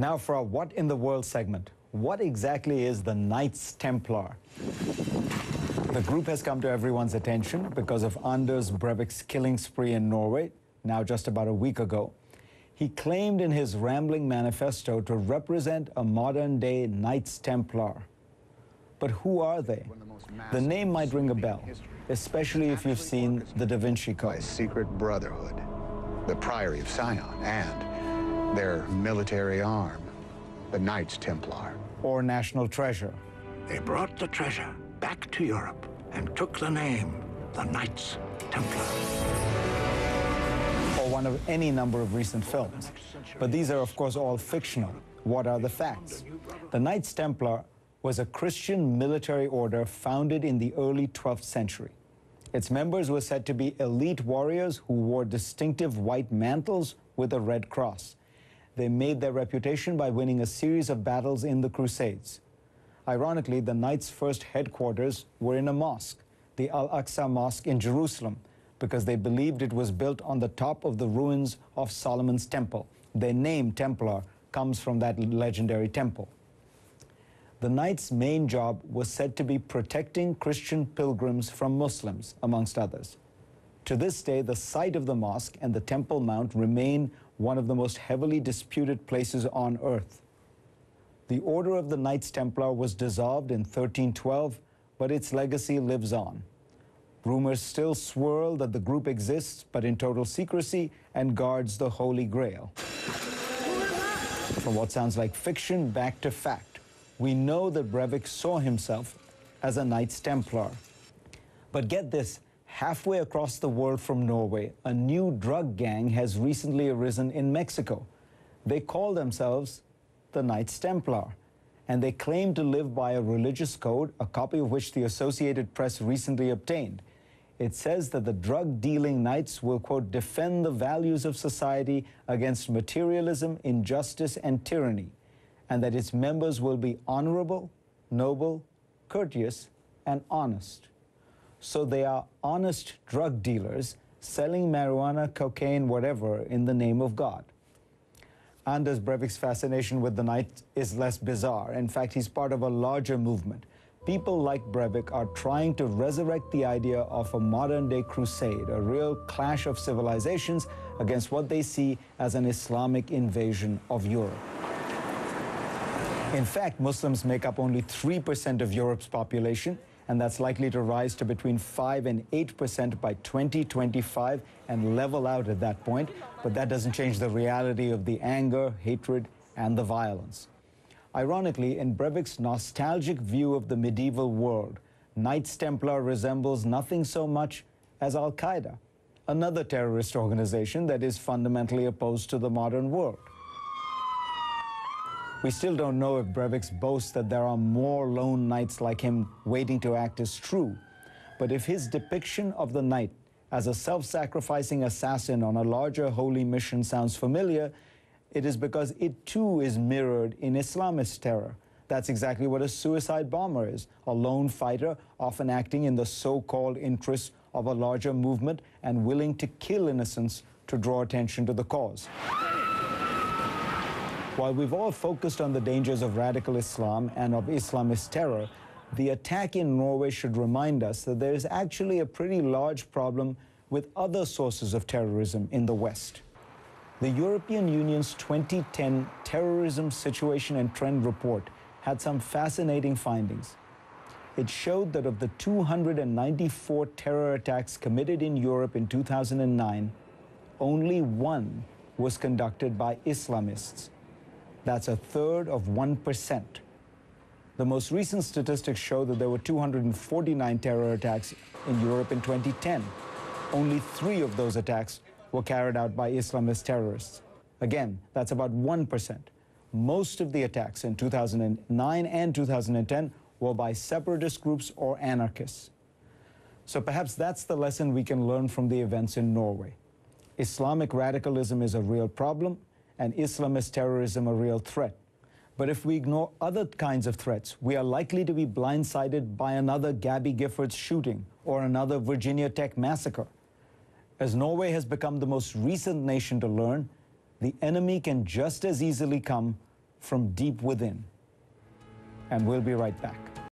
Now for our What in the World segment. What exactly is the Knights Templar? The group has come to everyone's attention because of Anders Breivik's killing spree in Norway, now just about a week ago. He claimed in his rambling manifesto to represent a modern-day Knights Templar. But who are they? The name might ring a bell, especially if you've seen the Da Vinci Code. A secret brotherhood, the Priory of Sion, and their military arm, the Knights Templar. Or national treasure. They brought the treasure back to Europe and took the name, the Knights Templar. Or one of any number of recent films. But these are, of course, all fictional. What are the facts? The Knights Templar was a Christian military order founded in the early 12th century. Its members were said to be elite warriors who wore distinctive white mantles with a red cross. They made their reputation by winning a series of battles in the Crusades. Ironically, the Knights' first headquarters were in a mosque, the Al-Aqsa Mosque in Jerusalem, because they believed it was built on the top of the ruins of Solomon's temple. Their name, Templar, comes from that legendary temple. The Knights' main job was said to be protecting Christian pilgrims from Muslims, amongst others. To this day, the site of the mosque and the Temple Mount remain one of the most heavily disputed places on earth. The Order of the Knights Templar was dissolved in 1312, but its legacy lives on. Rumors still swirl that the group exists, but in total secrecy, and guards the Holy Grail. From what sounds like fiction back to fact, we know that Breivik saw himself as a Knights Templar. But get this, halfway across the world from Norway, a new drug gang has recently arisen in Mexico. They call themselves the Knights Templar, and they claim to live by a religious code, a copy of which the Associated Press recently obtained. It says that the drug-dealing Knights will, quote, defend the values of society against materialism, injustice, and tyranny, and that its members will be honorable, noble, courteous, and honest. So they are honest drug dealers selling marijuana, cocaine, whatever, in the name of God. Anders Breivik's fascination with the Knights is less bizarre. In fact, he's part of a larger movement. People like Breivik are trying to resurrect the idea of a modern-day crusade, a real clash of civilizations against what they see as an Islamic invasion of Europe. In fact, Muslims make up only 3% of Europe's population, and that's likely to rise to between 5 and 8% by 2025 and level out at that point. But that doesn't change the reality of the anger, hatred, and the violence. Ironically, in Breivik's nostalgic view of the medieval world, Knights Templar resembles nothing so much as Al-Qaeda, another terrorist organization that is fundamentally opposed to the modern world. We still don't know if Breivik's boast that there are more lone knights like him waiting to act is true. But if his depiction of the knight as a self-sacrificing assassin on a larger holy mission sounds familiar, it is because it too is mirrored in Islamist terror. That's exactly what a suicide bomber is, a lone fighter often acting in the so-called interests of a larger movement and willing to kill innocents to draw attention to the cause. While we've all focused on the dangers of radical Islam and of Islamist terror, the attack in Norway should remind us that there is actually a pretty large problem with other sources of terrorism in the West. The European Union's 2010 Terrorism Situation and Trend Report had some fascinating findings. It showed that of the 294 terror attacks committed in Europe in 2009, only one was conducted by Islamists. That's a third of 1%. The most recent statistics show that there were 249 terror attacks in Europe in 2010. Only 3 of those attacks were carried out by Islamist terrorists. Again, that's about 1%. Most of the attacks in 2009 and 2010 were by separatist groups or anarchists. So perhaps that's the lesson we can learn from the events in Norway. Islamic radicalism is a real problem, and Islamist terrorism a real threat. But if we ignore other kinds of threats, we are likely to be blindsided by another Gabby Giffords shooting or another Virginia Tech massacre. As Norway has become the most recent nation to learn, the enemy can just as easily come from deep within. And we'll be right back.